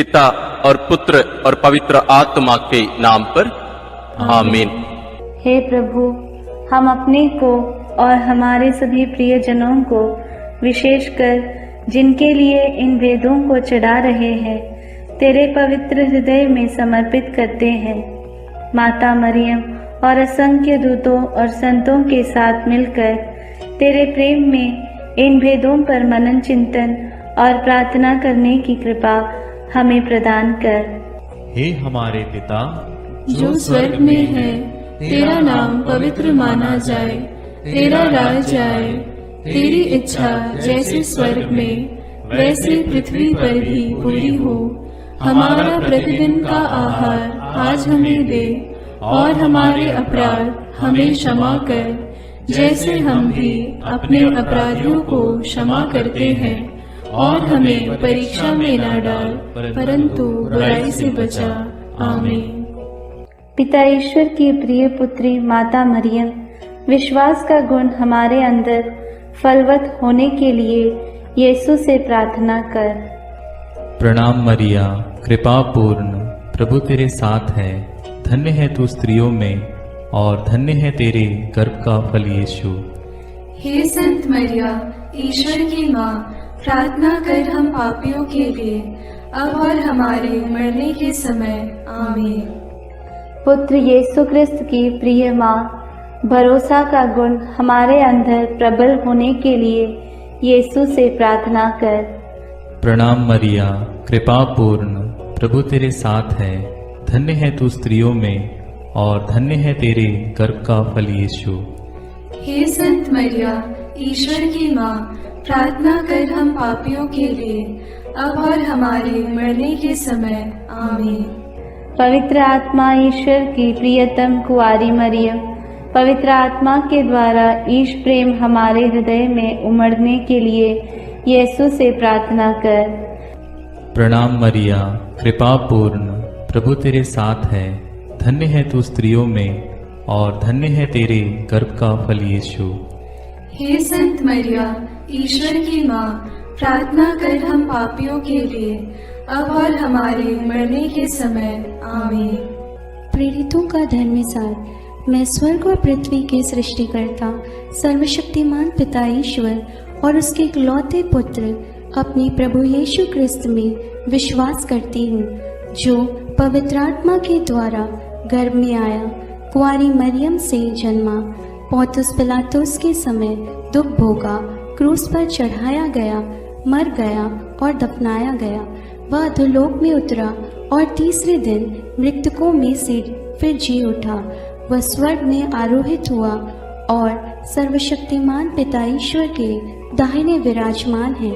पिता और पुत्र और पवित्र आत्मा के नाम पर आमीन। हे प्रभु, हम अपने को और हमारे सभी प्रियजनों को, विशेषकर जिनके लिए इन भेदों को चढ़ा रहे हैं, तेरे पवित्र हृदय में समर्पित करते हैं। माता मरियम और असंख्य दूतों और संतों के साथ मिलकर तेरे प्रेम में इन भेदों पर मनन चिंतन और प्रार्थना करने की कृपा हमें प्रदान कर। हे हमारे पिता जो स्वर्ग में है, तेरा नाम पवित्र माना जाए, तेरा राज आए, तेरी इच्छा जैसे स्वर्ग में वैसे पृथ्वी पर भी पूरी हो। हमारा प्रतिदिन का आहार आज हमें दे, और हमारे अपराध हमें क्षमा कर, जैसे हम भी अपने अपराधियों को क्षमा करते हैं, और हमें परीक्षा में न डाल, परंतु बुराई से बचा। आमीन। पिता ईश्वर की प्रिय पुत्री माता मरियम, विश्वास का गुण हमारे अंदर फलवत होने के लिए यीशु से प्रार्थना कर। प्रणाम मरिया, कृपा पूर्ण, प्रभु तेरे साथ है। धन्य है तू स्त्रियों में, और धन्य है तेरे गर्भ का फल यीशु। हे संत मरिया, ईश्वर की माँ, प्रार्थना कर हम पापियों के लिए, अब और हमारे मरने के समय। आमीन। पुत्र यीशु क्रिस्त की प्रिय माँ, भरोसा का गुण हमारे अंदर प्रबल होने के लिए यीशु से प्रार्थना कर। प्रणाम मरिया, कृपा पूर्ण, प्रभु तेरे साथ है। धन्य है तू स्त्रियों में, और धन्य है तेरे गर्भ का फल यीशु। हे संत मरिया, ईश्वर की माँ, प्रार्थना कर हम पापियों के लिए, अब और हमारे मरने के समय। आमीन। पवित्र आत्मा ईश्वर की प्रियतम कुंवारी मरियम, पवित्र आत्मा के द्वारा ईश प्रेम हमारे हृदय में उमड़ने के लिए यीशु से प्रार्थना कर। प्रणाम मरिया, कृपा पूर्ण, प्रभु तेरे साथ है। धन्य है तू स्त्रियों में, और धन्य है तेरे गर्भ का फल यीशु। हे संत मरिया, ईश्वर की माँ, प्रार्थना कर हम पापियों के लिए, अब और हमारे मरने के समय। आमीन। प्रेरितों का धर्मसार। मैं स्वर्ग और पृथ्वी के सृष्टिकर्ता सर्वशक्तिमान पिता ईश्वर और उसके इकलौते पुत्र अपने प्रभु यीशु क्रिस्त में विश्वास करती हूँ, जो पवित्र आत्मा के द्वारा गर्भ में आया, कुंवारी मरियम से जन्मा, पोंतुस पिलातुस के समय दुख भोगा, क्रूस पर चढ़ाया गया, मर गया और दफनाया गया। वह अधोलोक में उतरा और तीसरे दिन मृतकों में से फिर जी उठा। वह स्वर्ग में आरोहित हुआ और सर्वशक्तिमान पिता ईश्वर के दाहिने विराजमान है।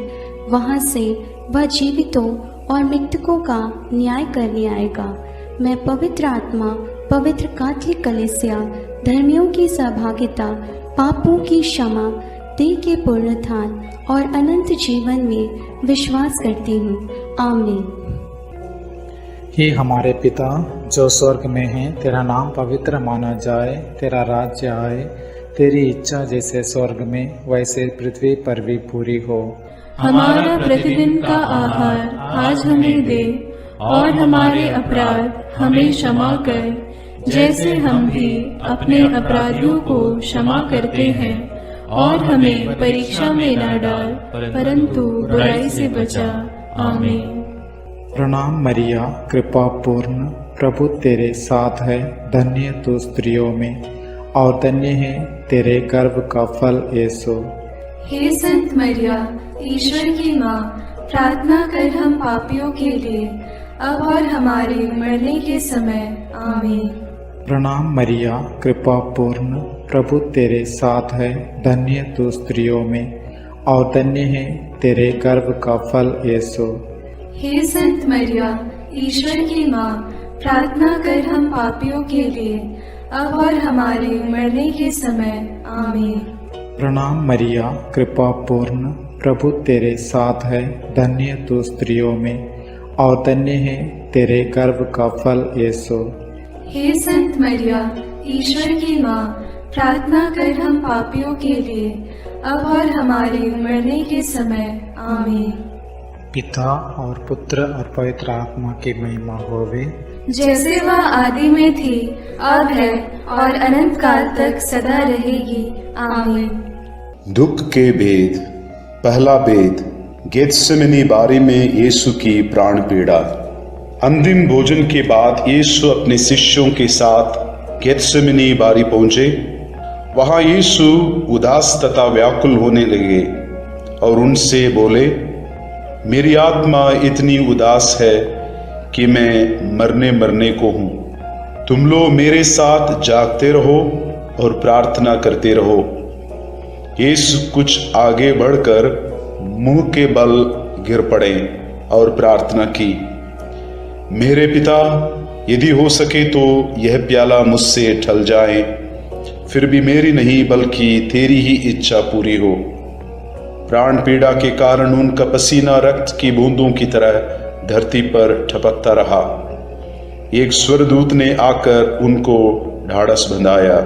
वहां से वह जीवितों और मृतकों का न्याय करने आएगा। मैं पवित्र आत्मा, पवित्र कैथोलिक कलीसिया, धर्मियों की सहभागिता, पापों की क्षमा, देह के पुनरुत्थान और अनंत जीवन में विश्वास करती हूँ। आमीन। हे हमारे पिता जो स्वर्ग में है, तेरा नाम पवित्र माना जाए, तेरा राज्य आए, तेरी इच्छा जैसे स्वर्ग में वैसे पृथ्वी पर भी पूरी हो। हमारा प्रतिदिन का आहार आज हमें दे, और हमारे अपराध हमें क्षमा कर, जैसे हम भी अपने अपराधियों को क्षमा करते हैं, और हमें परीक्षा में न डाल, परंतु बुराई से बचा। आमीन। प्रणाम मरिया, कृपा पूर्ण, प्रभु तेरे साथ है। धन्य तू स्त्रियों में, और धन्य है तेरे गर्भ का फल यीशु। हे संत मरिया, ईश्वर की माँ, प्रार्थना कर हम पापियों के लिए, अब और हमारे मरने के समय। आमीन। प्रणाम मरिया, कृपा पूर्ण, प्रभु तेरे साथ है। धन्य तू स्त्रियों में, और धन्य है तेरे गर्भ का फल यीशु। हे संत मरिया, ईश्वर की माँ, प्रार्थना कर हम पापियों के लिए, अब और हमारे मरने के समय। आमीन। प्रणाम मरिया, कृपा पूर्ण, प्रभु तेरे साथ है। धन्य तू स्त्रियों में, और धन्य है तेरे गर्भ का फल यीशु। हे संत मरिया, ईश्वर की माँ, प्रार्थना कर हम पापियों के लिए, अब और हमारे मरने के समय। आमीन। पिता और पुत्र और पवित्र आत्मा की महिमा होवे, जैसे वह आदि में थी, अब है और अनंत काल तक सदा रहेगी। आमीन। दुख के भेद। पहला भेद, गेत्सेमनी बारी में यीशु की प्राण पीड़ा। अंतिम भोजन के बाद यीशु अपने शिष्यों के साथ गेत्सेमनी बारी पहुंचे। वहां यीशु उदास तथा व्याकुल होने लगे और उनसे बोले, मेरी आत्मा इतनी उदास है कि मैं मरने को हूं। तुम लोग मेरे साथ जागते रहो और प्रार्थना करते रहो। यीशु कुछ आगे बढ़कर मुंह के बल गिर पड़े और प्रार्थना की, मेरे पिता, यदि हो सके तो यह प्याला मुझसे टल जाए, फिर भी मेरी नहीं बल्कि तेरी ही इच्छा पूरी हो। प्राण पीड़ा के कारण उनका पसीना रक्त की बूंदों की तरह धरती पर टपकता रहा। एक स्वर्गदूत ने आकर उनको ढाढ़स बंधाया।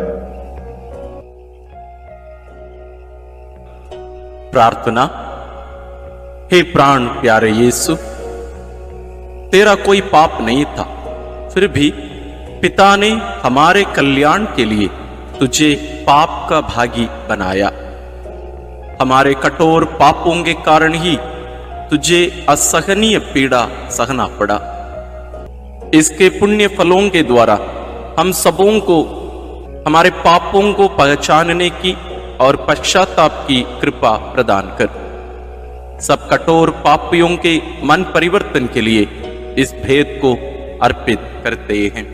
प्रार्थना। हे प्राण प्यारे यीशु, तेरा कोई पाप नहीं था, फिर भी पिता ने हमारे कल्याण के लिए तुझे पाप का भागी बनाया। हमारे कठोर पापों के कारण ही तुझे असहनीय पीड़ा सहना पड़ा। इसके पुण्य फलों के द्वारा हम सबों को हमारे पापों को पहचानने की और पश्चाताप की कृपा प्रदान कर। सब कठोर पापियों के मन परिवर्तन के लिए इस भेद को अर्पित करते हैं।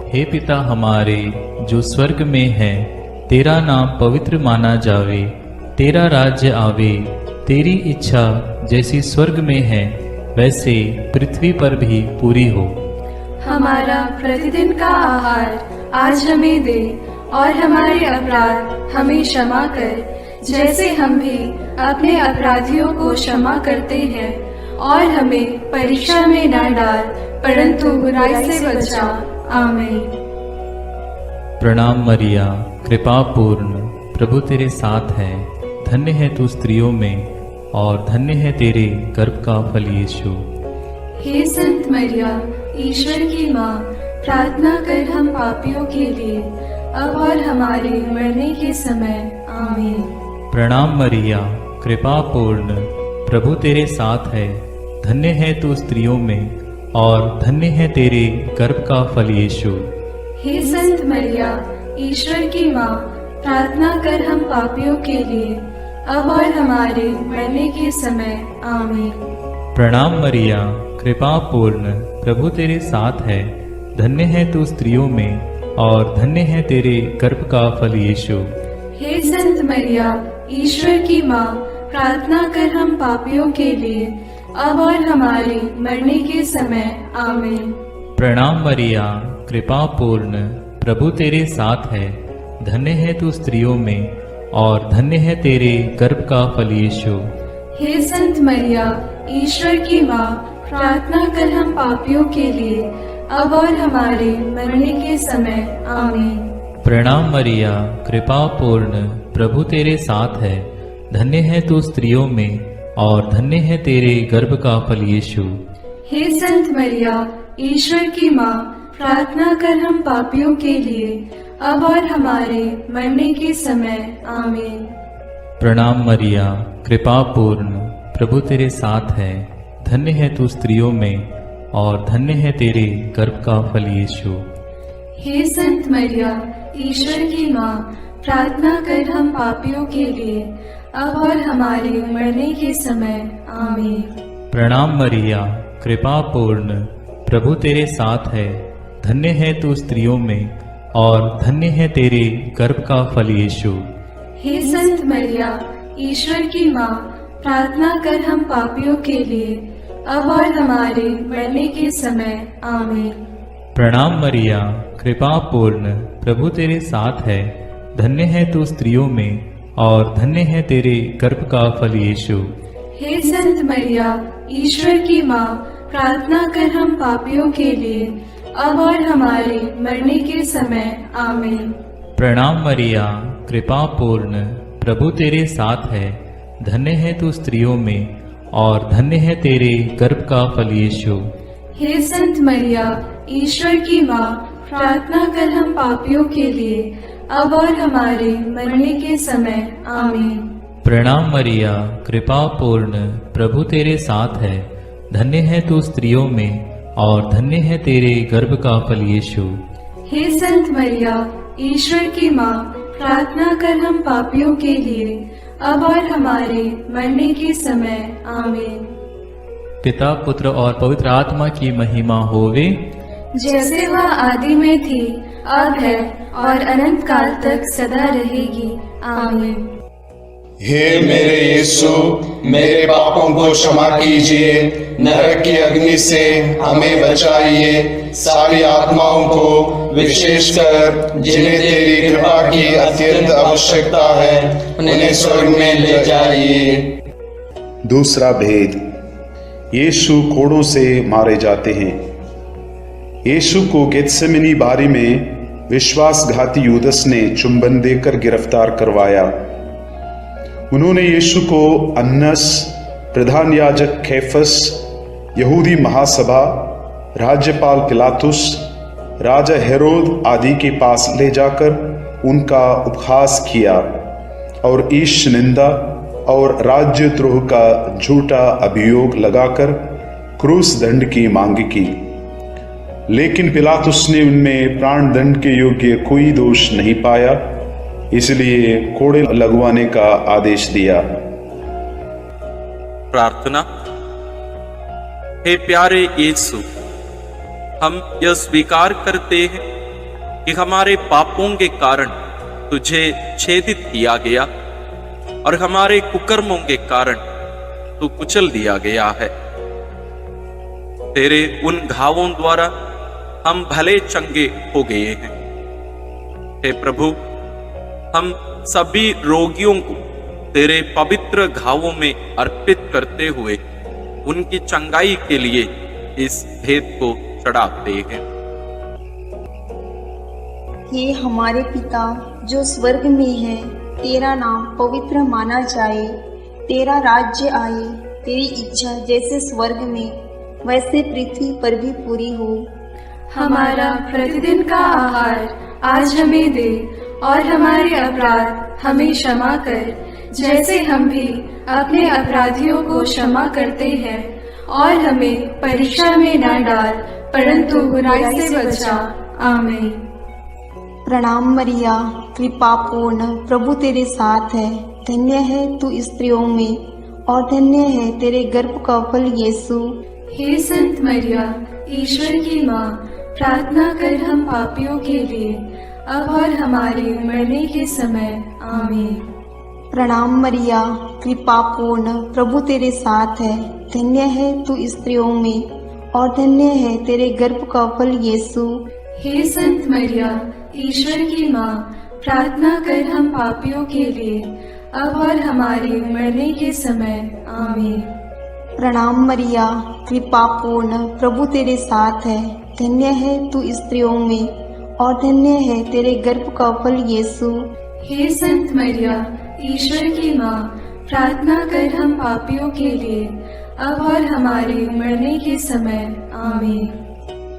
हे पिता हमारे जो स्वर्ग में है, तेरा नाम पवित्र माना जावे, तेरा राज्य आवे, तेरी इच्छा जैसी स्वर्ग में है वैसे पृथ्वी पर भी पूरी हो। हमारा प्रतिदिन का आहार आज हमें दे और हमारे अपराध हमें क्षमा कर, जैसे हम भी अपने अपराधियों को क्षमा करते हैं, और हमें परीक्षा में न डाल, परंतु बुराई से बचा। आमीन। प्रणाम मरिया, कृपा पूर्ण, प्रभु तेरे साथ है। धन्य है तू स्त्रियों में और धन्य है तेरे गर्भ का फल यीशु। हे संत मरिया, ईश्वर की माँ, प्रार्थना कर हम पापियों के लिए, अब और हमारे मरने के समय। आमीन। प्रणाम मरिया, कृपा पूर्ण, प्रभु तेरे साथ है। धन्य है तू स्त्रियों में और धन्य है तेरे गर्भ का फल यीशु। हे संत मरिया, ईश्वर की माँ, प्रार्थना कर हम पापियों के लिए, अब और हमारे मरने के समय। आमीन। प्रणाम मरिया, कृपा पूर्ण, प्रभु तेरे साथ है। धन्य है तू स्त्रियों में और धन्य है तेरे गर्भ का फल यीशु। हे संत मरिया, ईश्वर की माँ, प्रार्थना कर हम पापियों के लिए, अब और हमारे मरने के समय। आमीन। प्रणाम मरिया, कृपा पूर्ण, प्रभु तेरे साथ है। धन्य है तू स्त्रियों में और धन्य है तेरे गर्भ का फल यीशु। हे संत मरिया, ईश्वर की माँ, प्रार्थना कर हम पापियों के लिए, अब और हमारे मरने के समय। आमीन। प्रणाम मरिया, कृपा पूर्ण, प्रभु तेरे साथ है। धन्य है तू स्त्रियों में और धन्य है तेरे गर्भ का फल यीशु। हे संत मरिया, ईश्वर की माँ, प्रार्थना कर हम पापियों के लिए, अब और हमारे मरने के समय। आमीन। प्रणाम मरिया, कृपा पूर्ण, प्रभु तेरे साथ है। धन्य है तू स्त्रियों में और धन्य है तेरे गर्भ का फल यीशु। हे संत मरिया, ईश्वर की माँ, प्रार्थना कर हम पापियों के लिए, अब और हमारे मरने के समय। आमीन। प्रणाम मरिया, कृपा पूर्ण, प्रभु तेरे साथ है। धन्य है तू स्त्रियों में और धन्य है तेरे गर्भ का फल यीशु। हे संत मरिया, ईश्वर की माँ, प्रार्थना कर हम पापियों के लिए, अब और हमारे मरने के समय। आमीन। प्रणाम मरिया, कृपा पूर्ण, प्रभु तेरे साथ है। धन्य है तू स्त्रियों में और धन्य है तेरे गर्भ का फल यीशु। हे संत मरिया, ईश्वर की माँ, प्रार्थना कर हम पापियों के लिए, अब और हमारे मरने के समय। आमीन। प्रणाम मरिया, कृपा पूर्ण, प्रभु तेरे साथ है। धन्य है तू स्त्रियों में और धन्य है तेरे गर्भ का फल यीशु। हे संत मरिया, ईश्वर की माँ, प्रार्थना कर हम पापियों के लिए, अब और हमारे मरने के समय। आमीन। प्रणाम मरिया, कृपा पूर्ण, प्रभु तेरे साथ है। धन्य है तू स्त्रियों में और धन्य है तेरे गर्भ का फल यीशु। हे संत मरिया, ईश्वर की माँ, प्रार्थना कर हम पापियों के लिए, अब और हमारे मरने के समय। आमीन। पिता, पुत्र और पवित्र आत्मा की महिमा होवे, जैसे वह आदि में थी, अब है और अनंत काल तक सदा रहेगी। आमीन। हे मेरे यीशु, मेरे पापों को क्षमा कीजिए, नरक की अग्नि से हमें बचाइए, सारी आत्माओं को, विशेषकर जिन्हें तेरी कृपा की अत्यंत आवश्यकता है, उन्हें स्वर्ग में ले जाइए। दूसरा भेद, यीशु कोड़ों से मारे जाते हैं। यीशु को गेत्सेमनी बारी में विश्वासघाती यूदस ने चुंबन देकर गिरफ्तार करवाया। उन्होंने यीशु को अन्नस, प्रधान याजक कैफस, यहूदी महासभा, राज्यपाल पिलातुस, राजा हेरोद आदि के पास ले जाकर उनका उपहास किया और ईश निंदा और राज्यद्रोह का झूठा अभियोग लगाकर क्रूस दंड की मांग की। लेकिन पिलातुस ने उनमें प्राण दंड के योग्य कोई दोष नहीं पाया, इसलिए कोड़े लगवाने का आदेश दिया। प्रार्थना। हे प्यारे यीशु, हम यह स्वीकार करते हैं कि हमारे पापों के कारण तुझे छेदित किया गया और हमारे कुकर्मों के कारण तू कुचल दिया गया है। तेरे उन घावों द्वारा हम भले चंगे हो गए हैं। हे प्रभु, हम सभी रोगियों को तेरे पवित्र घावों में अर्पित करते हुए उनकी चंगाई के लिए इस भेद को चढ़ाते हैं। हे हमारे पिता जो स्वर्ग में है, तेरा नाम पवित्र माना जाए, तेरा राज्य आए, तेरी इच्छा जैसे स्वर्ग में वैसे पृथ्वी पर भी पूरी हो। हमारा प्रतिदिन का आहार आज हमें दे और हमारे अपराध हमें क्षमा कर, जैसे हम भी अपने अपराधियों को क्षमा करते हैं, और हमें परीक्षा में न डाल, परंतु बुराई से बचा। आमीन। प्रणाम मरिया, कृपा पूर्ण, प्रभु तेरे साथ है। धन्य है तू स्त्रियों में और धन्य है तेरे गर्भ का फल यीशु। हे संत मरिया, ईश्वर की माँ, प्रार्थना कर हम पापियों के लिए, अब और हमारे मरने के समय। आमीन। प्रणाम मरिया, कृपा पूर्ण, प्रभु तेरे साथ है। धन्य है तू स्त्रियों में और धन्य है तेरे गर्भ का फल यीशु। हे संत मरिया, ईश्वर की माँ, प्रार्थना कर हम पापियों के लिए, अब और हमारे मरने के समय। आमीन। प्रणाम मरिया, कृपा पूर्ण, प्रभु तेरे साथ है। धन्य है तू स्त्रियों में और धन्य है तेरे गर्भ का फल यीशु। हे संत मरिया, ईश्वर की माँ, प्रार्थना कर हम पापियों के लिए, अब और हमारे मरने के समय। आमीन।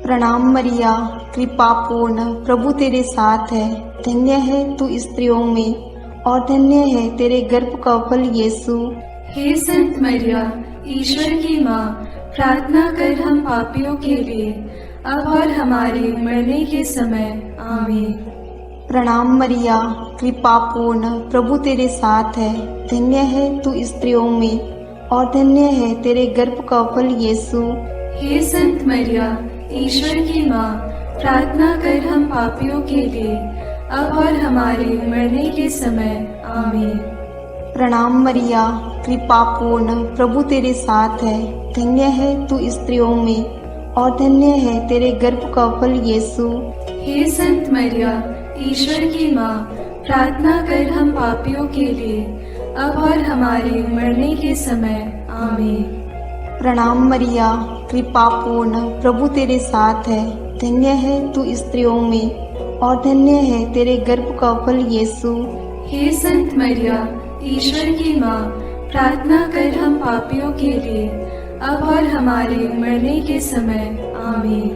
प्रणाम मरिया, कृपा पूर्ण, प्रभु तेरे साथ है। धन्य है तू स्त्रियों में और धन्य है तेरे गर्भ का फल यीशु। हे संत मरिया, ईश्वर की माँ, प्रार्थना कर हम पापियों के लिए, अब और हमारे मरने के समय। आमीन। प्रणाम मरिया, कृपा पूर्ण, प्रभु तेरे साथ है। धन्य है तू स्त्रियों में और धन्य है तेरे गर्भ का फल यीशु। हे संत मरिया, ईश्वर की माँ, प्रार्थना कर हम पापियों के लिए, अब और हमारे मरने के समय। आमीन। प्रणाम मरिया, कृपा पूर्ण, प्रभु तेरे साथ है। धन्य है तू स्त्रियों में और धन्य है तेरे गर्भ का फल यीशु। हे संत मरिया, ईश्वर की माँ, प्रार्थना कर हम पापियों के लिए, अब और हमारे मरने के समय। आमीन। प्रणाम मरिया, कृपा पूर्ण, प्रभु तेरे साथ है। धन्य है तू स्त्रियों में और धन्य है तेरे गर्भ का फल यीशु। हे संत मरिया, ईश्वर की माँ, प्रार्थना कर हम पापियों के लिए, अब और हमारे मरने के समय। आमीन।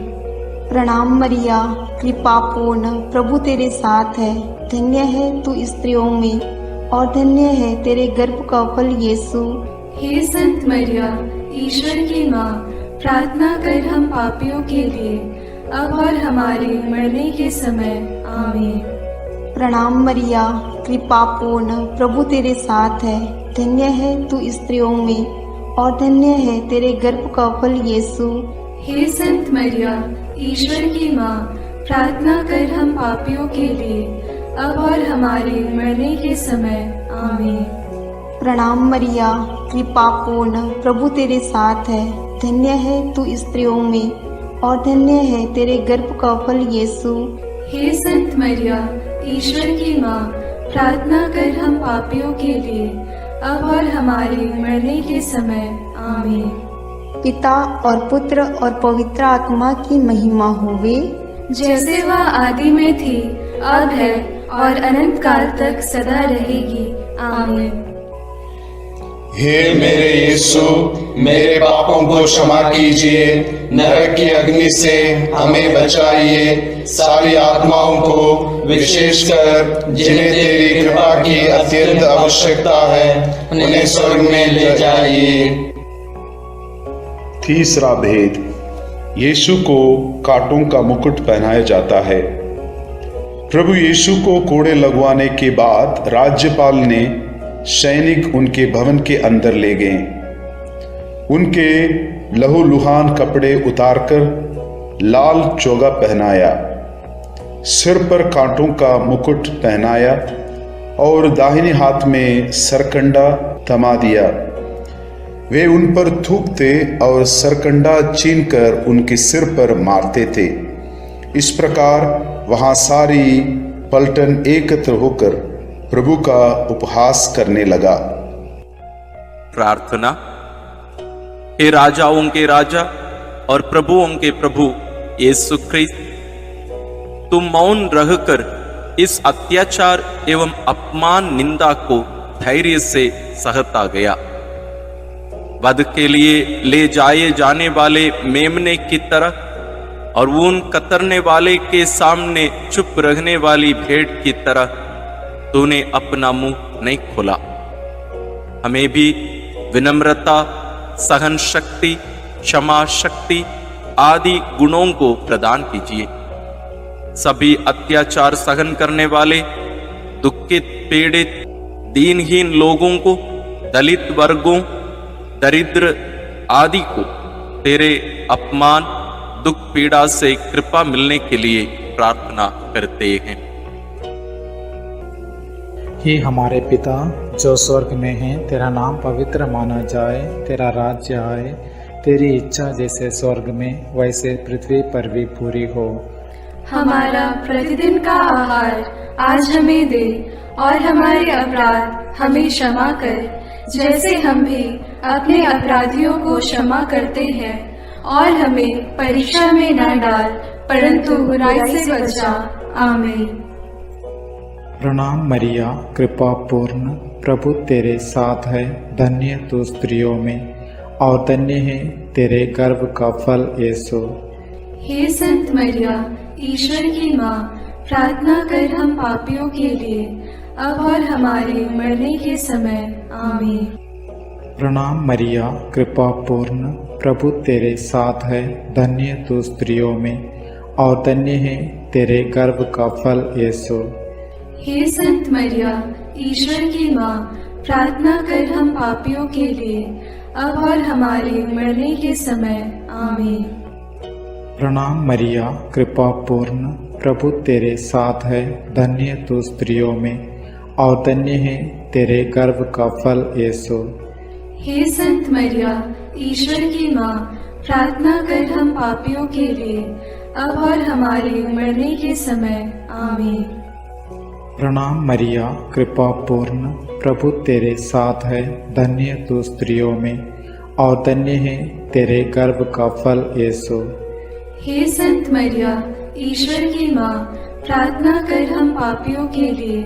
प्रणाम मरिया, कृपा पूर्ण, प्रभु तेरे साथ है। धन्य है तू स्त्रियों में और धन्य है तेरे गर्भ का फल यीशु। हे संत मरिया, ईश्वर की माँ, प्रार्थना कर हम पापियों के लिए, अब और हमारे मरने के समय। आमीन। प्रणाम मरिया, कृपा पूर्ण, प्रभु तेरे साथ है। धन्य है तू स्त्रियों में और धन्य है तेरे गर्भ का फल यीशु। हे संत मरिया, ईश्वर की माँ, प्रार्थना कर हम पापियों के लिए, अब और हमारे मरने के समय। आमीन। प्रणाम मरिया, कृपा पूर्ण, प्रभु तेरे साथ है। धन्य है तू स्त्रियों में और धन्य है तेरे गर्भ का फल यीशु। हे संत मरिया, ईश्वर की माँ, प्रार्थना कर हम पापियों के लिए, अब और हमारे मरने के समय। आमीन। पिता और पुत्र और पवित्र आत्मा की महिमा होवे, जैसे वह आदि में थी, अब है और अनंत काल तक सदा रहेगी। आमीन। हे मेरे यीशु, मेरे पापों को क्षमा कीजिए, नरक की अग्नि से हमें बचाइए, सारी आत्माओं को, विशेषकर जिन्हें तेरी कृपा की अत्यंत आवश्यकता है, उन्हें स्वर्ग में ले जाइए। तीसरा भेद, यीशु को कांटों का मुकुट पहनाया जाता है। प्रभु यीशु को कोड़े लगवाने के बाद राज्यपाल ने सैनिक उनके भवन के अंदर ले गए। उनके लहूलुहान कपड़े उतारकर लाल चोगा पहनाया, सिर पर कांटों का मुकुट पहनाया और दाहिने हाथ में सरकंडा थमा दिया। वे उन पर थूकते और सरकंडा छीनकर उनके सिर पर मारते थे। इस प्रकार वहां सारी पलटन एकत्र होकर प्रभु का उपहास करने लगा। प्रार्थना। हे राजाओं के राजा और प्रभुओं के प्रभु यीशु ख्रिस्त, तुम मौन रहकर इस अत्याचार एवं अपमान निंदा को धैर्य से सहता गया। वध के लिए ले जाए जाने वाले मेमने की तरह और ऊन कतरने वाले के सामने चुप रहने वाली भेड़ की तरह तूने अपना मुंह नहीं खोला। हमें भी विनम्रता, सहन शक्ति, क्षमा शक्ति आदि गुणों को प्रदान कीजिए। सभी अत्याचार सहन करने वाले, दुखित, पीड़ित, दीनहीन लोगों को, दलित वर्गों, दरिद्र आदि को तेरे अपमान, दुख, पीड़ा से कृपा मिलने के लिए प्रार्थना करते हैं। हे हमारे पिता जो स्वर्ग में है, तेरा नाम पवित्र माना जाए, तेरा राज्य आए, तेरी इच्छा जैसे स्वर्ग में वैसे पृथ्वी पर भी पूरी हो। हमारा प्रतिदिन का आहार आज हमें दे और हमारे अपराध हमें क्षमा कर, जैसे हम भी अपने अपराधियों को क्षमा करते हैं, और हमें परीक्षा में न डाल, परंतु बुराई से बचा। आमीन। प्रणाम मरिया, कृपा पूर्ण, प्रभु तेरे साथ है। धन्य तू स्त्रियों में और धन्य है तेरे गर्भ का फल यीशु। हे संत मरिया, ईश्वर की माँ, प्रार्थना कर हम पापियों के लिए, अब और हमारे मरने के समय। आमीन। प्रणाम मरिया, कृपा पूर्ण, प्रभु तेरे साथ है। धन्य तू स्त्रियों में और धन्य है तेरे गर्भ का फल यीशु। हे संत मरिया, ईश्वर की माँ, प्रार्थना कर हम पापियों के लिए, अब और हमारे मरने के समय। आमीन। प्रणाम मरिया, कृपा पूर्ण, प्रभु तेरे साथ है। धन्य तू स्त्रियों में और धन्य है तेरे गर्भ का फल यीशु। हे संत मरिया, ईश्वर की माँ, प्रार्थना कर हम पापियों के लिए, अब और हमारे मरने के समय। आमीन। प्रणाम मरिया, कृपा पूर्ण, प्रभु तेरे साथ है। धन्य तू स्त्रियों में और धन्य है तेरे गर्भ का फल यीशु। हे संत मरिया, ईश्वर की माँ, प्रार्थना कर हम पापियों के लिए,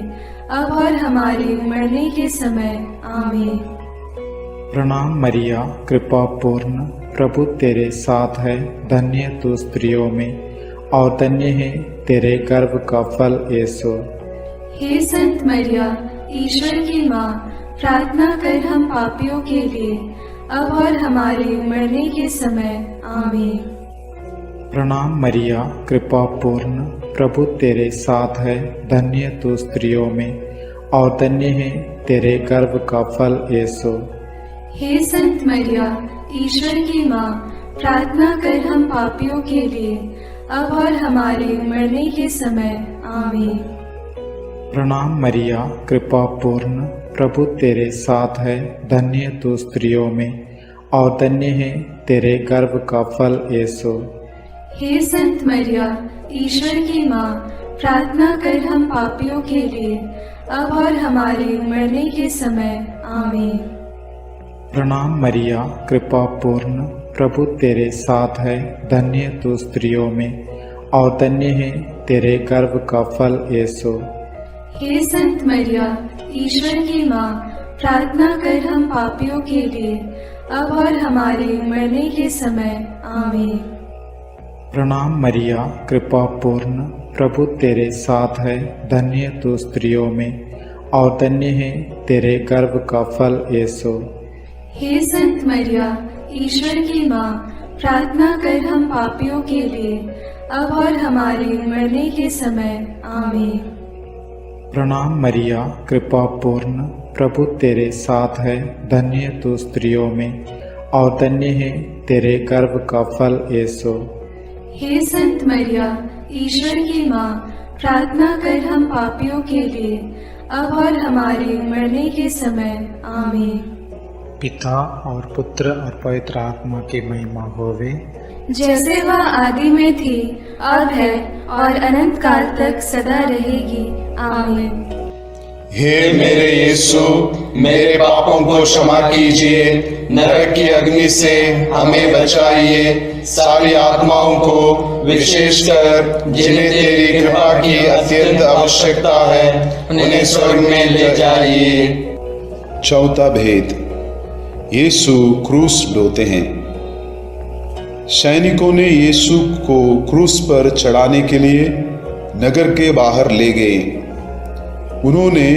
अब और हमारे मरने के समय। आमीन। प्रणाम मरिया, कृपा पूर्ण, प्रभु तेरे साथ है, धन्य तू स्त्रियों में और धन्य है तेरे गर्भ का फल यीशु। हे संत मरिया, ईश्वर की माँ, प्रार्थना कर हम पापियों के लिए, अब और हमारे मरने के समय। आमीन। प्रणाम मरिया, कृपा पूर्ण, प्रभु तेरे साथ है, धन्य तू स्त्रियों में और धन्य है तेरे गर्भ का फल यीशु। हे संत मरिया, ईश्वर की माँ, प्रार्थना कर हम पापियों के लिए, अब और हमारे मरने के समय। आमीन। प्रणाम मरिया, कृपा पूर्ण, प्रभु तेरे साथ है, धन्य तू स्त्रियों में और धन्य है तेरे गर्भ का फल यीशु। हे संत मरिया, ईश्वर की माँ, प्रार्थना कर हम पापियों के लिए, अब और हमारे मरने के समय। आमीन। प्रणाम मरिया, कृपा पूर्ण, प्रभु तेरे साथ है, धन्य तू स्त्रियों में और धन्य है तेरे गर्भ का फल यीशु। हे संत मरिया, ईश्वर की माँ, प्रार्थना कर हम पापियों के लिए, अब और हमारे मरने के समय। आमीन। प्रणाम मरिया, कृपा पूर्ण, प्रभु तेरे साथ है, धन्य तू स्त्रियों में और धन्य है तेरे गर्भ का फल यीशु। हे संत मरिया, ईश्वर की माँ, प्रार्थना कर हम पापियों के लिए, अब और हमारे मरने के समय। आमीन। प्रणाम मरिया, कृपा पूर्ण, प्रभु तेरे साथ है, धन्य तू स्त्रियों में और धन्य है तेरे गर्भ का फल यीशु। हे संत मरिया, ईश्वर की माँ, प्रार्थना कर हम पापियों के लिए, अब और हमारे मरने के समय। आमीन। पिता और पुत्र और पवित्र आत्मा की महिमा होवे, जैसे वह आदि में थी, अब है और अनंत काल तक सदा रहेगी। आमीन। हे मेरे यीशु, मेरे पापों को क्षमा कीजिए, नरक की अग्नि से हमें बचाइए, सारी आत्माओं को विशेषकर जिन्हें तेरी कृपा की अत्यंत आवश्यकता है उन्हें स्वर्ग में ले जाइए। चौथा भेद, यीशु क्रूस ढोते हैं। सैनिकों ने यीशु को क्रूस पर चढ़ाने के लिए नगर के बाहर ले गए। उन्होंने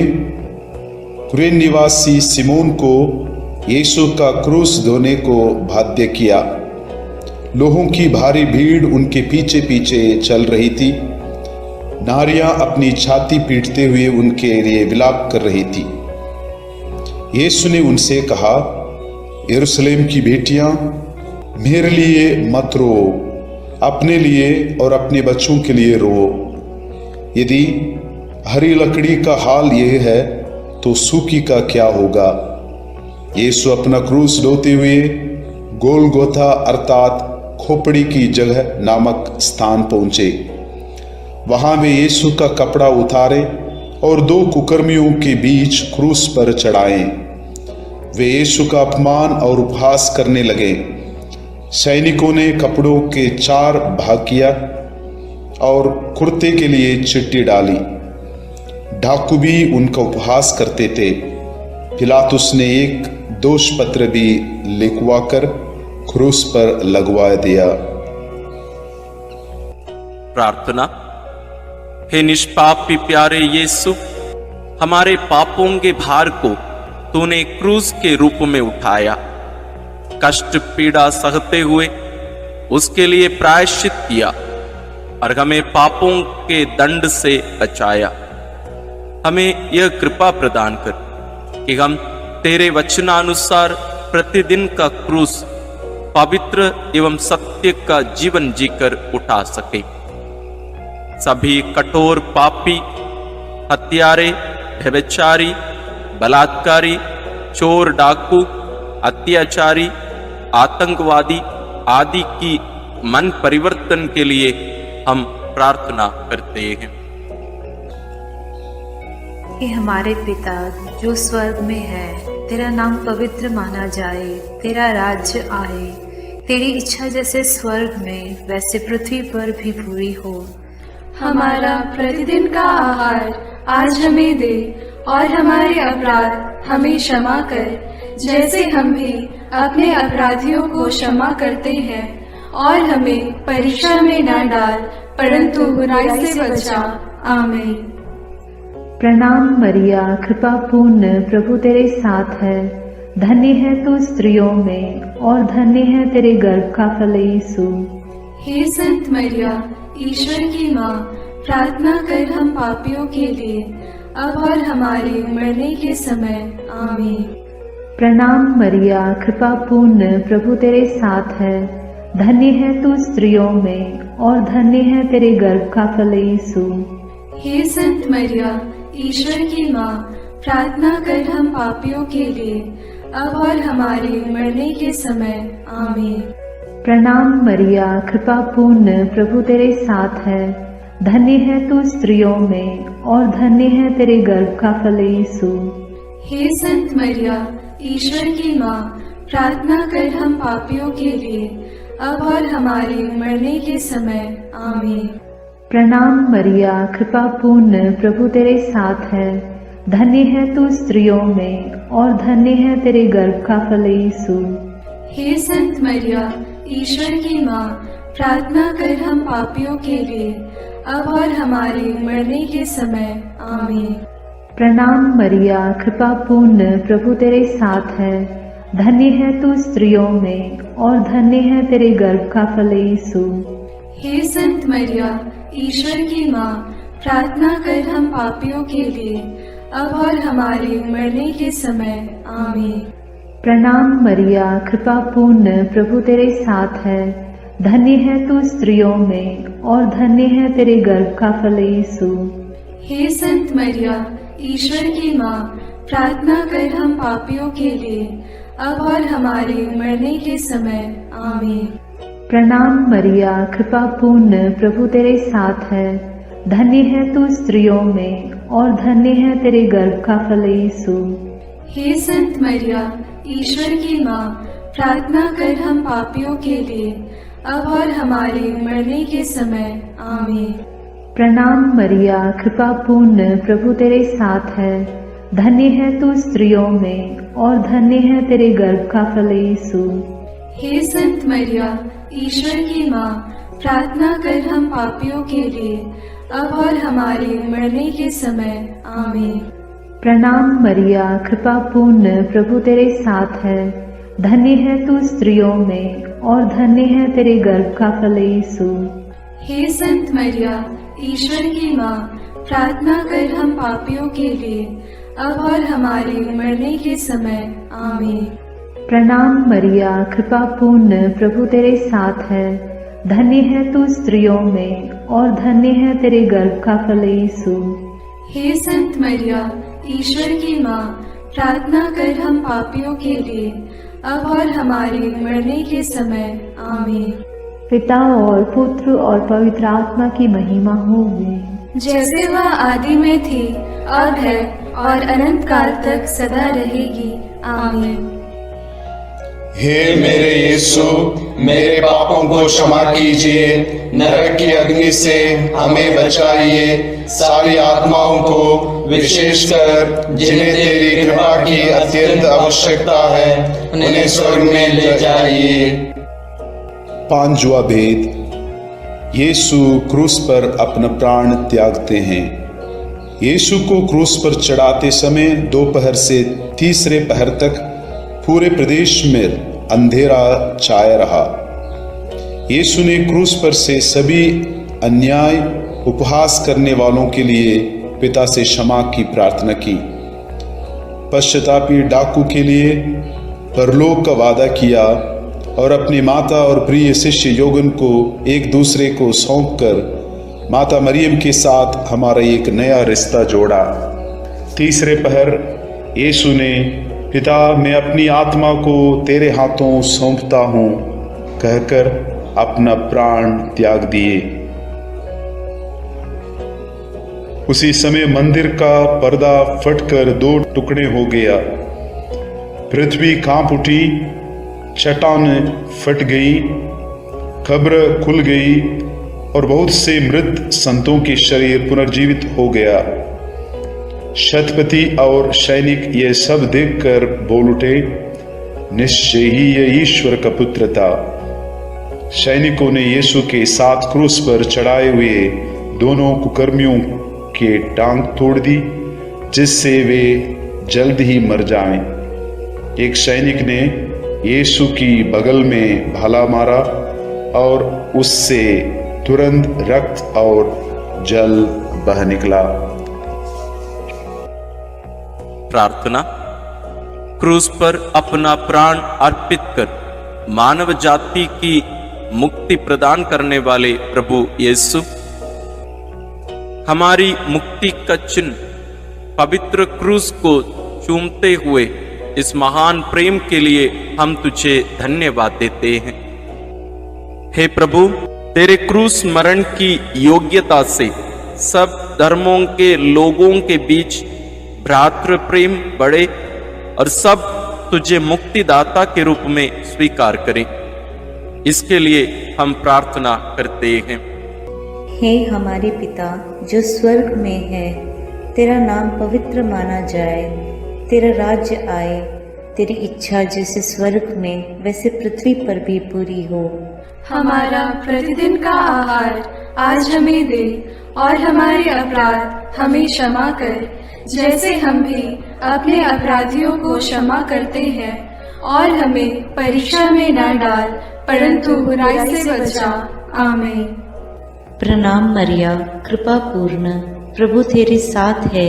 कुरेन निवासी सिमोन को यीशु का क्रूस ढोने को बाध्य किया। लोगों की भारी भीड़ उनके पीछे पीछे चल रही थी। नारियां अपनी छाती पीटते हुए उनके लिए विलाप कर रही थी। यीशु ने उनसे कहा, यरूशलेम की बेटियां, मेरे लिए मत रो, अपने लिए और अपने बच्चों के लिए रो। यदि हरी लकड़ी का हाल यह है तो सूखी का क्या होगा। यीशु अपना क्रूस ढोते हुए गोलगोथा अर्थात खोपड़ी की जगह नामक स्थान पहुंचे। वहां वे यीशु का कपड़ा उतारे और दो कुकर्मियों के बीच क्रूस पर चढ़ाए। वे यीशु का अपमान और उपहास करने लगे। सैनिकों ने कपड़ों के 4 भाग किया और कुर्ते के लिए चिट्ठी डाली। डाकू भी उनका उपहास करते थे। पिलातुस ने एक दोष पत्र भी लिखवाकर क्रूस पर लगवा दिया। प्रार्थना। हे निष्पापी प्यारे यीशु, हमारे पापों के भार को तूने क्रूस के रूप में उठाया। कष्ट पीड़ा सहते हुए उसके लिए प्रायश्चित किया और हमें पापों के दंड से बचाया। हमें यह कृपा प्रदान कर कि हम तेरे वचनानुसार प्रतिदिन का क्रूस पवित्र एवं सत्य का जीवन जीकर उठा सके। सभी कठोर पापी, हत्यारे, व्यभिचारी, बलात्कारी, चोर, डाकू, अत्याचारी, आतंकवादी आदि की मन परिवर्तन के लिए हम प्रार्थना करते हैं। हे हमारे पिता जो स्वर्ग में है, तेरा नाम पवित्र माना जाए, तेरा राज्य आए, तेरी इच्छा जैसे स्वर्ग में वैसे पृथ्वी पर भी पूरी हो। हमारा प्रतिदिन का आहार आज हमें दे और हमारे अपराध हमें क्षमा कर, जैसे हम भी अपने अपराधियों को क्षमा करते हैं, और हमें परीक्षा में न डाल, परंतु बुराई से बचा। आमीन। प्रणाम मरिया, कृपा पूर्ण, प्रभु तेरे साथ है। धन्य है तू स्त्रियों में, और धन्य है तेरे गर्भ का फल यीशु। हे संत मरिया, ईश्वर की माँ, प्रार्थना कर हम पापियों के लिए, अब और हमारे मरने के समय। आमीन। प्रणाम मरिया, कृपा पूर्ण, प्रभु तेरे साथ है। धन्य है तू स्त्रियों में, और धन्य है तेरे गर्भ का फल यीशु। हे संत मरिया, ईश्वर की माँ, प्रार्थना कर हम पापियों के लिए, अब और हमारे मरने के समय। आमीन। प्रणाम मरिया, कृपा पूर्ण, प्रभु तेरे साथ है। धन्य है तू स्त्रियों में, और धन्य है तेरे गर्भ का फल यीशु। हे संत मरिया, ईश्वर की माँ, प्रार्थना कर हम पापियों के लिए, अब और हमारे मरने के समय। आमीन। प्रणाम मरिया, कृपा पूर्ण, प्रभु तेरे साथ है। धन्य है तू स्त्रियों में, और धन्य है तेरे गर्भ का फल यीशु। हे संत मरिया, ईश्वर की माँ, प्रार्थना कर हम पापियों के लिए, अब और हमारे मरने के समय। आमीन। प्रणाम मरिया, कृपा पूर्ण, प्रभु तेरे साथ है। धन्य है तू स्त्रियों में, और धन्य है तेरे गर्भ का फल यीशु। हे संत मरिया, ईश्वर की माँ, प्रार्थना कर हम पापियों के लिए, अब और हमारे मरने के समय। आमीन। प्रणाम मरिया, कृपा पूर्ण, प्रभु तेरे साथ है। धन्य है तू स्त्रियों में, और धन्य है तेरे गर्भ का फल यीशु। हे संत मरिया, ईश्वर की माँ, प्रार्थना कर हम पापियों के लिए, अब और हमारे मरने के समय। आमीन। प्रणाम मरिया, कृपा पूर्ण, प्रभु तेरे साथ है। धन्य है तू स्त्रियों में, और धन्य है तेरे गर्भ का फल यीशु। हे संत मरिया, ईश्वर की माँ, प्रार्थना कर हम पापियों के लिए, अब और हमारे मरने के समय। आमीन। प्रणाम मरिया, कृपा पूर्ण, प्रभु तेरे साथ है। धन्य है तू स्त्रियों में, और धन्य है तेरे गर्भ का फल यीशु। हे संत मरिया, ईश्वर की माँ, प्रार्थना कर हम पापियों के लिए, अब और हमारे मरने के समय। आमीन। प्रणाम मरिया, कृपा पूर्ण, प्रभु तेरे साथ है। धन्य है तू स्त्रियों में, और धन्य है तेरे गर्भ का फल यीशु। हे संत मरिया, ईश्वर की माँ, प्रार्थना कर हम पापियों के लिए, अब और हमारे मरने के समय। आमीन। प्रणाम मरिया, कृपा पूर्ण, प्रभु तेरे साथ है। धन्य है तू स्त्रियों में, और धन्य है तेरे गर्भ का फल यीशु। हे संत मरिया, ईश्वर की माँ, प्रार्थना कर हम पापियों के लिए, अब और हमारे मरने के समय। आमीन। पिता और पुत्र और पवित्र आत्मा की महिमा होगी, जैसे वह आदि में थी, अब है, और अनंत काल तक सदा रहेगी। आमीन। हे मेरे यीशु, मेरे पापों को क्षमा कीजिए, नरक की अग्नि से हमें बचाइए, सारी आत्माओं को, विशेषकर जिन्हें तेरी कृपा की अत्यंत आवश्यकता है, उन्हें स्वर्ग में ले जाइए। पांचवा भेद, यीशु क्रूस पर अपना प्राण त्यागते हैं। यीशु को क्रूस पर चढ़ाते समय दोपहर से तीसरे पहर तक पूरे प्रदेश में अंधेरा छाया रहा। यीशु ने क्रूस पर से सभी अन्याय उपहास करने वालों के लिए पिता से क्षमा की प्रार्थना की। पश्चातापी डाकू के लिए परलोक का वादा किया और अपनी माता और प्रिय शिष्य योगन को एक दूसरे को सौंपकर माता मरियम के साथ हमारा एक नया रिश्ता जोड़ा। तीसरे पहर यीशु ने पिता, मैं अपनी आत्मा को तेरे हाथों सौंपता हूँ कहकर अपना प्राण त्याग दिए। उसी समय मंदिर का पर्दा फटकर दो टुकड़े हो गया। पृथ्वी कांप उठी, चट्टान फट गई, कब्र खुल गई और बहुत से मृत संतों के शरीर पुनर्जीवित हो गया। शतपति और सैनिक ये सब देखकर बोल उठे, निश्चय ही यह ईश्वर का पुत्र था। सैनिकों ने यीशु के साथ क्रूस पर चढ़ाए हुए दोनों कुकर्मियों के टांग तोड़ दी, जिससे वे जल्द ही मर जाएं। एक सैनिक ने यीशु की बगल में भाला मारा और उससे तुरंत रक्त और जल बह निकला। प्रार्थना। क्रूस पर अपना प्राण अर्पित कर मानव जाति की मुक्ति प्रदान करने वाले प्रभु यीशु, हमारी मुक्ति का चिन्ह पवित्र क्रूस को चूमते हुए इस महान प्रेम के लिए हम तुझे धन्यवाद देते हैं। हे प्रभु, तेरे क्रूस मरण की योग्यता से सब धर्मों के लोगों के बीच भ्रातृ प्रेम बढ़े और सब तुझे मुक्तिदाता के रूप में स्वीकार करें। इसके लिए हम प्रार्थना करते हैं। हे हमारे पिता जो स्वर्ग में है, तेरा नाम पवित्र माना जाए, तेरा राज्य आए, तेरी इच्छा जैसे स्वर्ग में वैसे पृथ्वी पर भी पूरी हो। हमारा प्रतिदिन का आहार आज हमें दे और हमारे अपराध हमें क्षमा कर, जैसे हम भी अपने अपराधियों को क्षमा करते हैं, और हमें परीक्षा में न डाल परंतु बुराई से बचा। आमीन। प्रणाम मरिया, कृपा पूर्ण, प्रभु तेरे साथ है,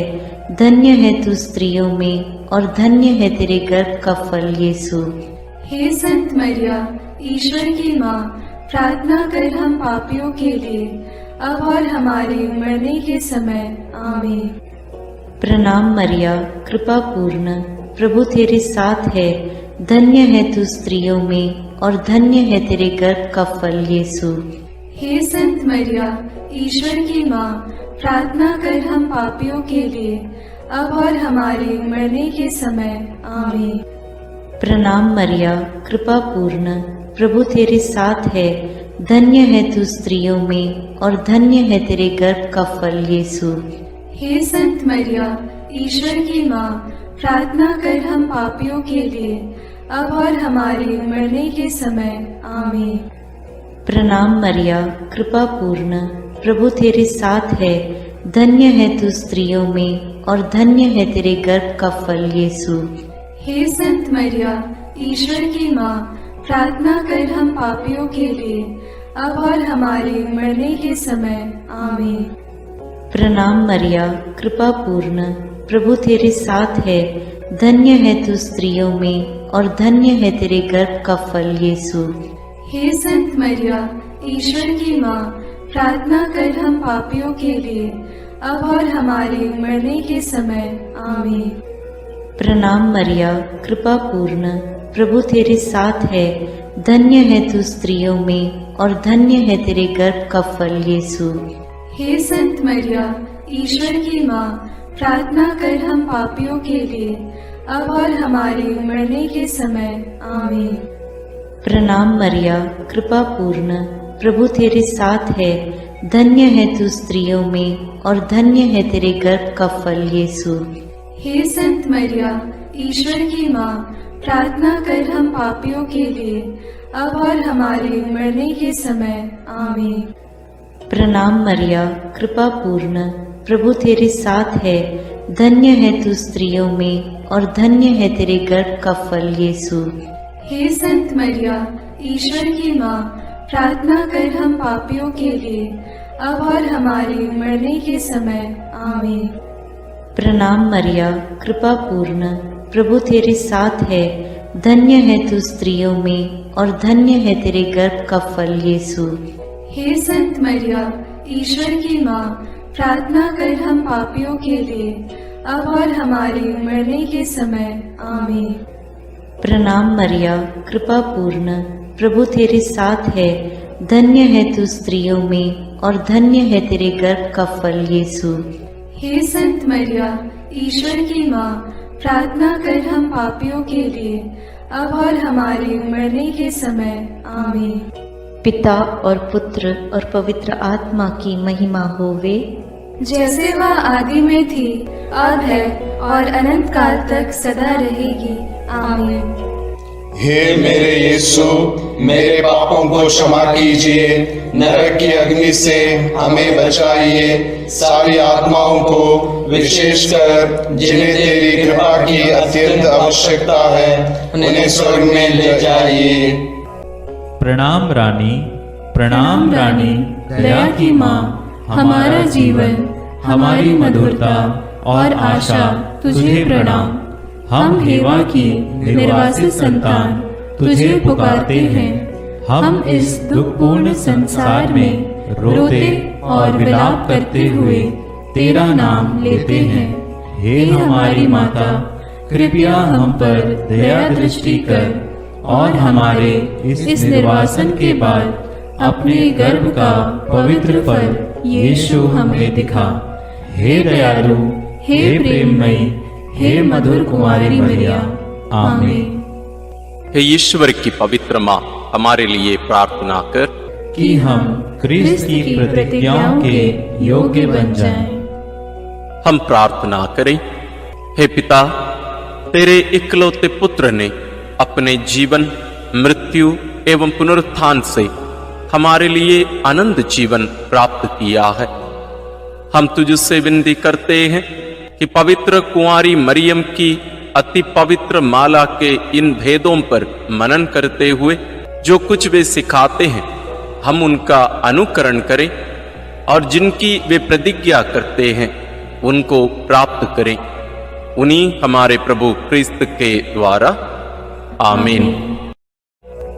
धन्य है तू स्त्रियों में और धन्य है तेरे गर्भ का फल यीशु। हे संत मरिया, ईश्वर की माँ, प्रार्थना कर हम पापियों के लिए अब और हमारे मरने के समय। आमीन। प्रणाम मरिया, कृपा पूर्ण, प्रभु तेरे साथ है, धन्य है तू स्त्रियों में और धन्य है तेरे गर्भ का फल यीशु। हे संत मरिया, ईश्वर की माँ, प्रार्थना कर हम पापियों के लिए अब और हमारे मरने के समय। आमीन। प्रणाम मरिया, कृपा पूर्ण, प्रभु तेरे साथ है, धन्य है तू स्त्रियों में और धन्य है तेरे गर्भ का फल यीशु। हे संत मरिया, ईश्वर की माँ, प्रार्थना कर हम पापियों के लिए अब और हमारे मरने के समय। आमीन। प्रणाम मरिया, कृपा पूर्ण, प्रभु तेरे साथ है, धन्य है तू स्त्रियों में और धन्य है तेरे गर्भ का फल यीशु। हे संत मरिया, ईश्वर की माँ, प्रार्थना कर हम पापियों के लिए अब और हमारे मरने के समय। आमीन। प्रणाम मरिया, कृपा पूर्ण, प्रभु तेरे साथ है, धन्य है तू स्त्रियों में और धन्य है तेरे गर्भ का फल यीशु। हे संत मरिया, ईश्वर की माँ, प्रार्थना कर हम पापियों के लिए अब और हमारे मरने के समय। आमीन। प्रणाम मरिया, कृपा पूर्ण, प्रभु तेरे साथ है, धन्य है तू स्त्रियों में और धन्य है तेरे गर्भ का फल यीशु। हे संत मरिया, ईश्वर की माँ, प्रार्थना कर हम पापियों के लिए अब और हमारे मरने के समय। आमीन। प्रणाम मरिया, कृपा पूर्ण, प्रभु तेरे साथ है, धन्य है तू स्त्रियों में और धन्य है तेरे गर्भ का फल यीशु। हे संत मरिया, ईश्वर की माँ, प्रार्थना कर हम पापियों के लिए अब और हमारे मरने के समय। आमीन। प्रणाम मरिया, कृपा पूर्ण, प्रभु तेरे साथ है, धन्य है तू स्त्रियों में और धन्य है तेरे गर्भ का फल यीशु। हे संत मरिया, ईश्वर की माँ, प्रार्थना कर हम पापियों के लिए अब और हमारे मरने के समय। आमीन। प्रणाम मरिया, कृपा पूर्ण, प्रभु तेरे साथ है, धन्य है तू स्त्रियों में और धन्य है तेरे गर्भ का फल यीशु। हे संत मरिया, ईश्वर की माँ, प्रार्थना कर हम पापियों के लिए अब और हमारे मरने के समय। आमीन। प्रणाम मरिया, कृपा पूर्ण, प्रभु तेरे साथ है, धन्य है तू स्त्रियों में और धन्य है तेरे गर्भ का फल यीशु। हे संत मरिया, ईश्वर की माँ, प्रार्थना कर हम पापियों के लिए अब और हमारे मरने के समय। आमीन। पिता और पुत्र और पवित्र आत्मा की महिमा होवे, जैसे वह आदि में थी, अब है और अनंत काल तक सदा रहेगी। आमीन। हे मेरे यीशु, मेरे पापों को क्षमा कीजिए, नरक की अग्नि से हमें बचाइए, सारी आत्माओं को विशेषकर जिन्हें तेरी कृपा की अत्यंत आवश्यकता है उन्हें स्वर्ग में ले जाइए। प्रणाम रानी, प्रणाम रानी, दया की माँ, हमारा जीवन, हमारी मधुरता और आशा तुझे प्रणाम। हम हेवा की निर्वासित संतान तुझे पुकारते हैं। हम इस दुखपूर्ण संसार में रोते और विलाप करते हुए तेरा नाम लेते हैं। हे हमारी माता, कृपया हम पर दया दृष्टि कर और हमारे इस निर्वासन के बाद अपने गर्भ का पवित्र फल यीशु हमें दिखा। हे दयालु, हे प्रेममयी, हे मधुर कुमारी मरिया, आमीन। हे ईश्वर की पवित्र माँ, हमारे लिए प्रार्थना कर कि हम क्रिस्त की प्रतिज्ञाओं के योग्य बन जाएं। हम प्रार्थना करें। हे पिता, तेरे इकलौते पुत्र ने अपने जीवन, मृत्यु एवं पुनरुत्थान से हमारे लिए अनंत जीवन प्राप्त किया है। हम तुझसे विनती करते हैं कि पवित्र कुंवारी मरियम की अति पवित्र माला के इन भेदों पर मनन करते हुए जो कुछ वे सिखाते हैं, हम उनका अनुकरण करें और जिनकी वे प्रतिज्ञा करते हैं उनको प्राप्त करें। उन्हीं हमारे प्रभु क्रिस्त के द्वारा, आमीन।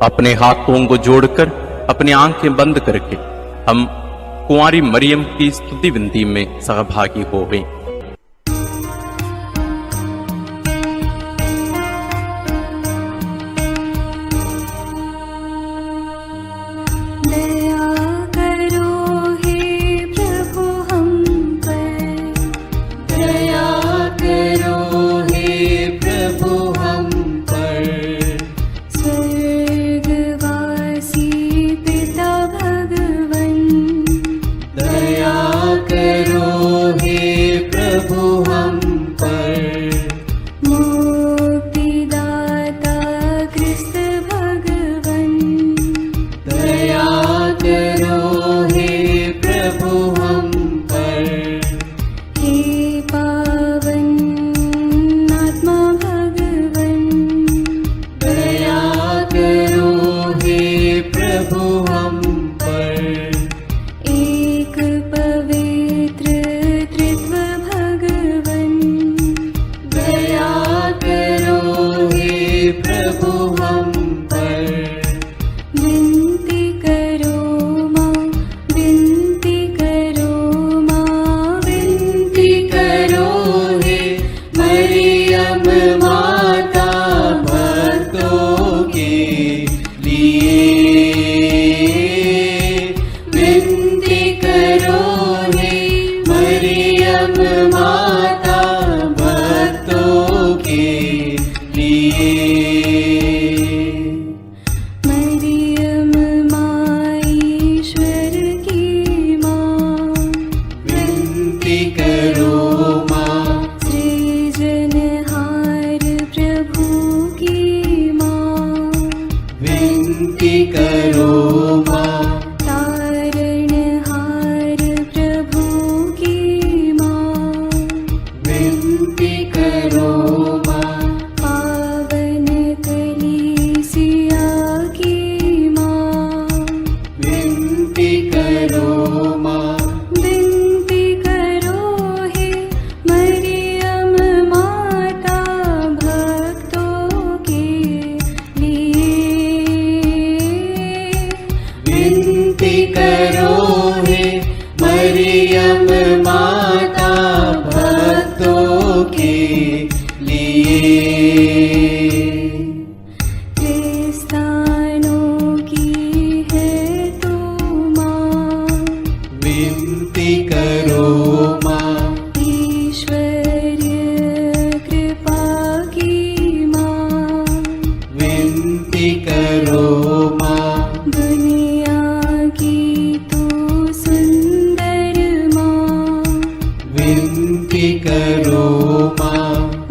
अपने हाथों को जोड़कर अपनी आंखें बंद करके हम कुंवारी मरियम की स्तुति विनती में सहभागी हो गए।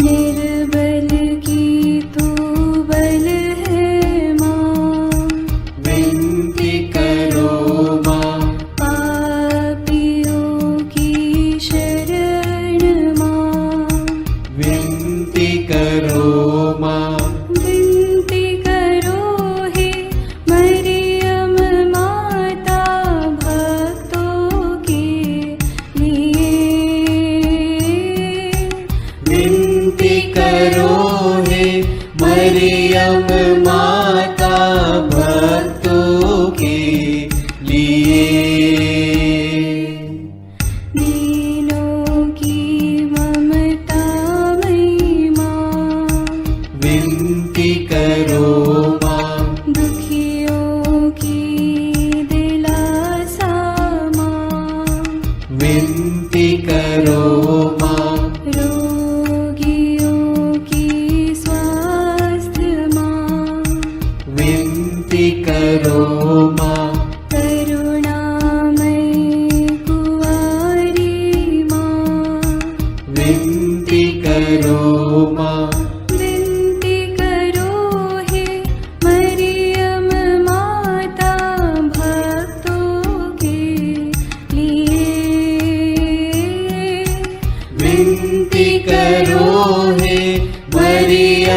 निर्बल की तू बल है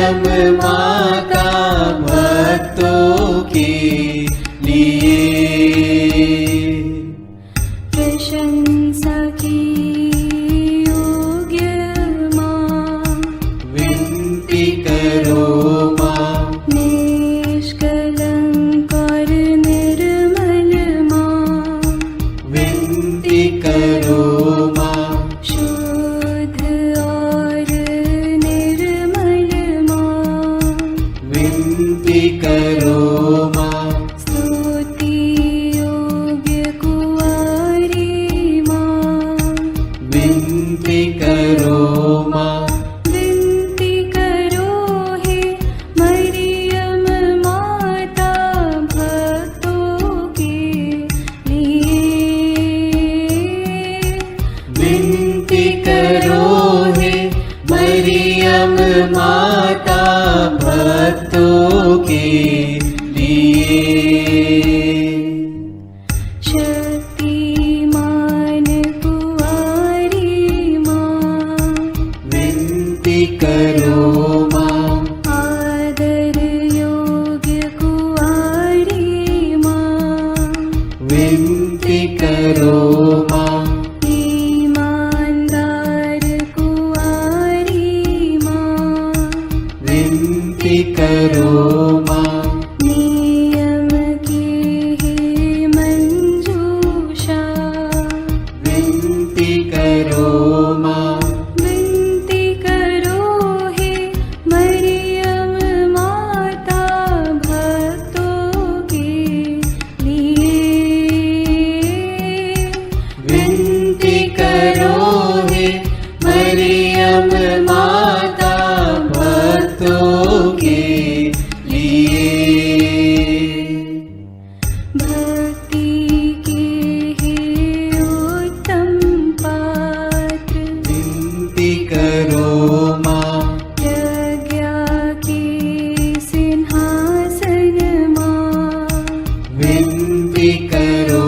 मरियम माता भक्तों के लिए। प्रशंसा की योग्य माँ, विनती करो माँ। निष्कलंक और निर्मल माँ, विनती करो माँ। शुद्ध और निर्मल माँ, विनती करो माँ। स्तुति योग्य कुंवारी माँ, विनती करो माँ। विनती करो हे मरियम माता भक्तों के लिए। विनती करो हे मरियम माता भक्तों के लिए। शक्तिमान कुंवारी माँ, विनती करो माँ। आदर योग्य कुंवारी माँ, विनती करो माँ। ईमानदार कुंवारी माँ, विनती करो माँ। नियम की हे मंजूषा, विनती करो माँ। विनती करो हे मरियम माता भक्तों के लिए। विनती करो हे मरियम माता भक्तों के लिए। भक्ति के हे उत्तम पात्र, विनती करो माँ। प्रज्ञा के सिंहासन माँ, विनती करो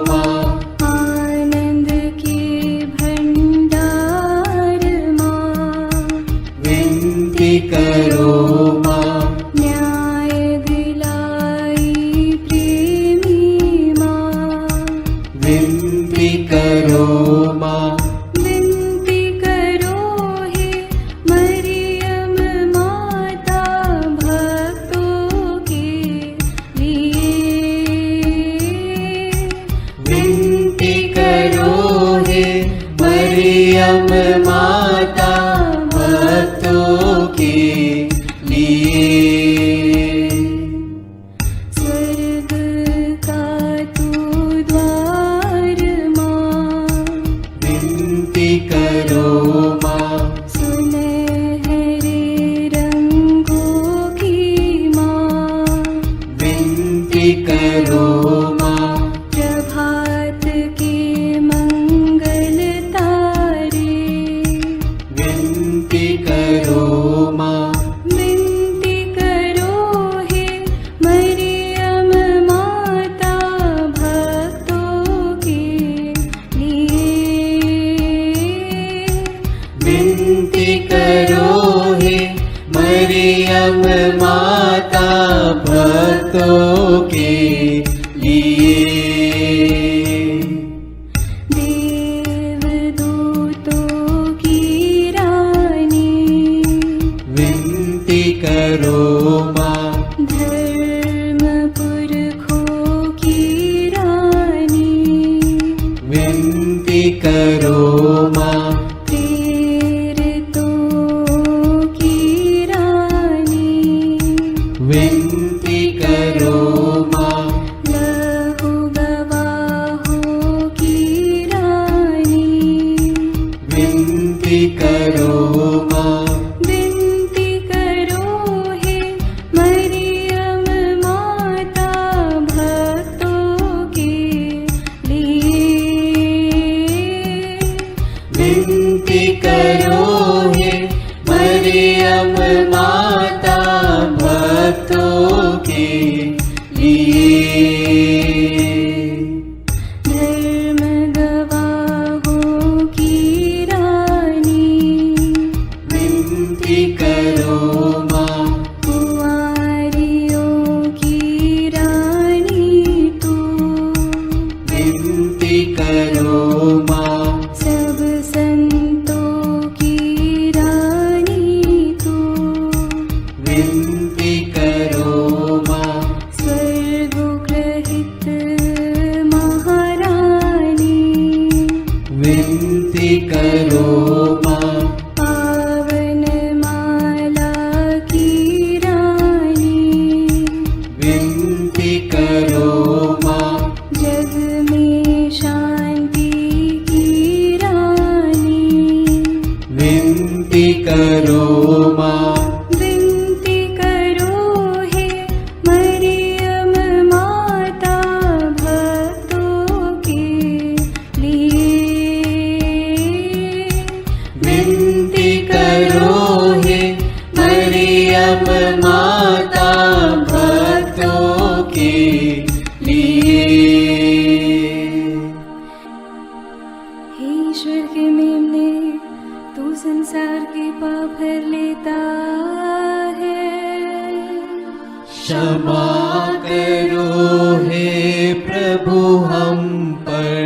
माँ। आनंद के भंडार माँ, विनती करो माँ। न्याय दिलाई प्रेमी माँ, विनती करो माँ। विनती करो हे मरियम माता भक्तों के लिए। विनती करो हे मरियम माता भक्तों के लिए। स्वर्ग का तू द्वार माँ, विनती करो माँ। सुनहरे रंगों की माँ, विनती करो माँ। प्रभात के मंगल तारे, विनती करो माँ। विनती करो हे मरियम माता भक्तों के लिए। विनती करो हे मरियम माता भक्तों के लिए। देवदूतों की रानी, विनती करो माँ। धर्म पुरखों की रानी, विनती करो माँ। प्रेरितों की रानी, विनती करो माँ। लहू गवाहों की रानी, विनती करो माँ। विनती करो हे मरियम माता भक्तों के लिए। विनती करो हे मरियम माता भक्तों के धर्म गवाहों की रानी, विनती करो माँ। करो माँ, पावन माला की रानी, विनती करो माँ, जग में शांति की रानी, विनती करो माँ, विनती करो हे मरियम माता भक्तों के लिए, विनती करो हे मरियम माता भक्तों के लिए। हे ईश्वर के मेमने, तू संसार के पाप हर लेता है, क्षमा करो हे प्रभु हम पर,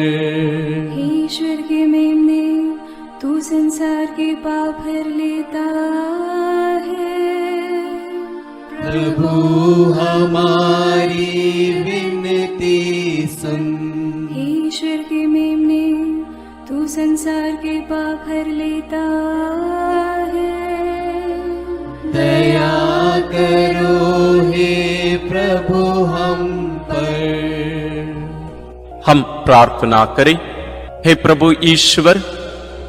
हे ईश्वर के मेमने, तू संसार के पाप हर लेता है, प्रभु हमारी विनती सुन, हे ईश्वर के मेमने, तू संसार के पाप हर लेता है, दया करो हे प्रभु हम पर। हम प्रार्थना करें। हे प्रभु ईश्वर,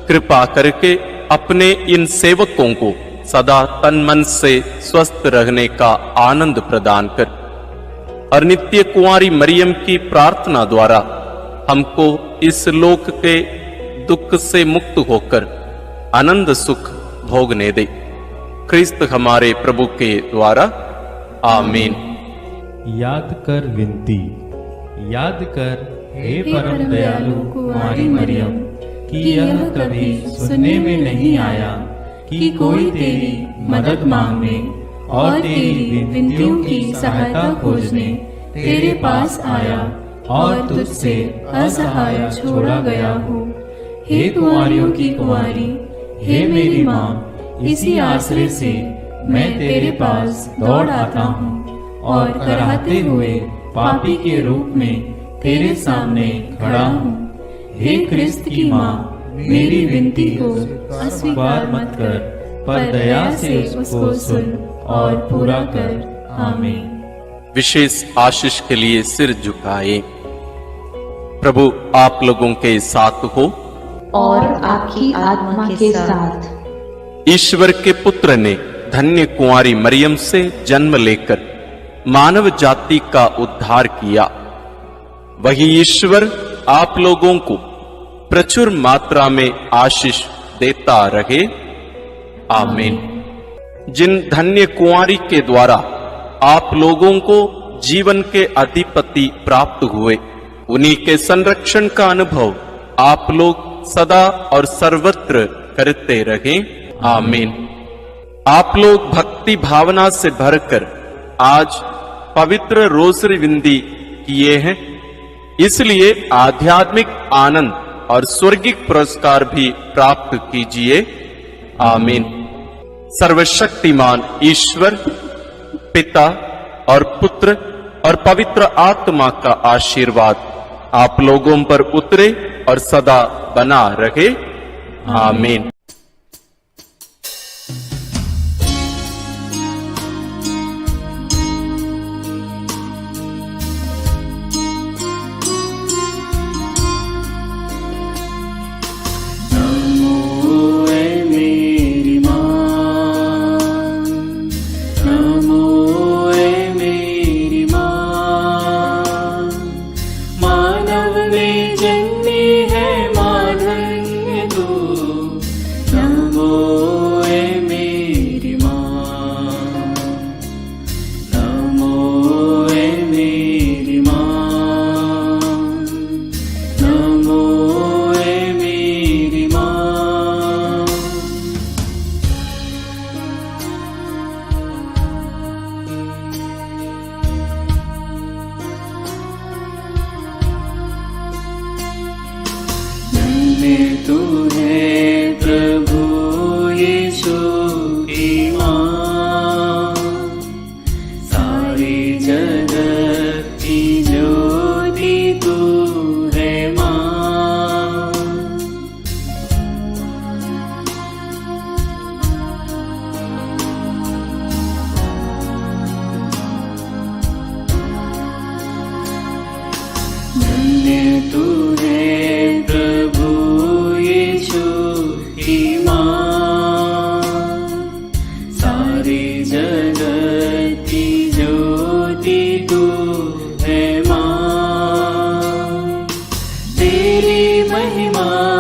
कृपा करके अपने इन सेवकों को सदा तन मन से स्वस्थ रहने का आनंद प्रदान कर और नित्य कुंवारी मरियम की प्रार्थना द्वारा हमको इस लोक के दुख से मुक्त होकर आनंद सुख भोगने दे। क्रिस्त हमारे प्रभु के द्वारा, आमीन। याद कर विनती, याद कर हे परम दयालु कुंवारी मरियम, कि यह कभी सुनने में नहीं आया कि कोई तेरी मदद मांगने और तेरी विनतियों की सहायता खोजने तेरे पास आया और तुझसे असहाय छोड़ा गया हो। हे कुंवारियों की कुंवारी, हे मेरी माँ, इसी आश्रय से मैं तेरे पास दौड़ आता हूँ और कराहते हुए पापी के रूप में तेरे सामने खड़ा हूँ। हे क्रिस्त की माँ, मेरी विनती को अस्वीकार मत कर, पर दया से उसको सुन और पूरा कर। आमीन। विशेष आशीष के लिए सिर झुकाए। प्रभु आप लोगों के साथ हो और आपकी आत्मा के साथ। ईश्वर के पुत्र ने धन्य कुंवारी मरियम से जन्म लेकर मानव जाति का उद्धार किया। वही ईश्वर आप लोगों को प्रचुर मात्रा में आशीष देता रहे। आमीन। जिन धन्य कुंवारी के द्वारा आप लोगों को जीवन के अधिपति प्राप्त हुए, उन्हीं के संरक्षण का अनुभव आप लोग सदा और सर्वत्र करते रहें। आमीन। आप लोग भक्ति भावना से भरकर आज पवित्र रोसरी विंदी किए हैं, इसलिए आध्यात्मिक आनंद और स्वर्गिक पुरस्कार भी प्राप्त कीजिए। आमीन। सर्वशक्तिमान ईश्वर पिता और पुत्र और पवित्र आत्मा का आशीर्वाद आप लोगों पर उतरे और सदा बना रहे। आमीन। तू है प्रभु यीशु की माँ, सारी जगत की ज्योति तू है माँ। महिमा